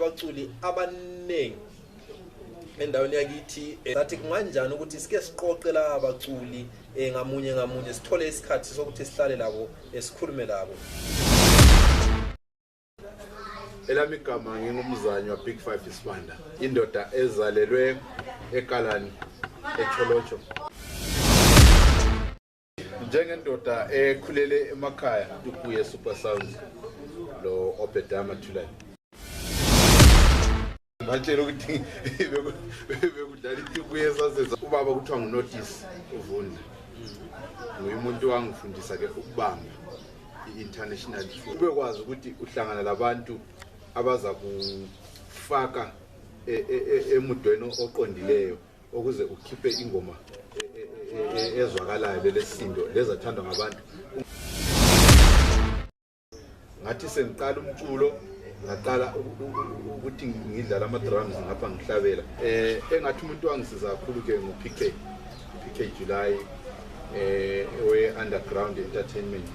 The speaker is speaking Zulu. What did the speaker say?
abaculi abaningi endaweni yakithi sathi kanjani ukuthi sike siqoqe la abaculi ngamunye sithole isikhathi sokuthi sihlale labo esikhulume labo. Elami igama ngingumzanyi wa Big 5 Isibanda, indoda ezalelwe eKalani eCholocho. Njengendoda ekhulele emakhaya ubuye Super Sounds lo Obedama Thulani. Batshela ukuthi bekudala ibuye saseza ubaba kuthiwa nguNotice uVunda. Ngumuntu wangifundisa ke ukubamba i-international tour. Ubekwazi ukuthi uhlangana labantu abaza kufaka emudweni oqondileyo ukuze ukhiphe ingoma ezwakalayo lesindo lezathandwa ngabantu. Ngathi sengiqala umculo ngaqala ukuthi ngidlala ama-drums ngapha ngihlabela. Engathi umuntu wangisiza kakhulu ke nguPK July we underground entertainment.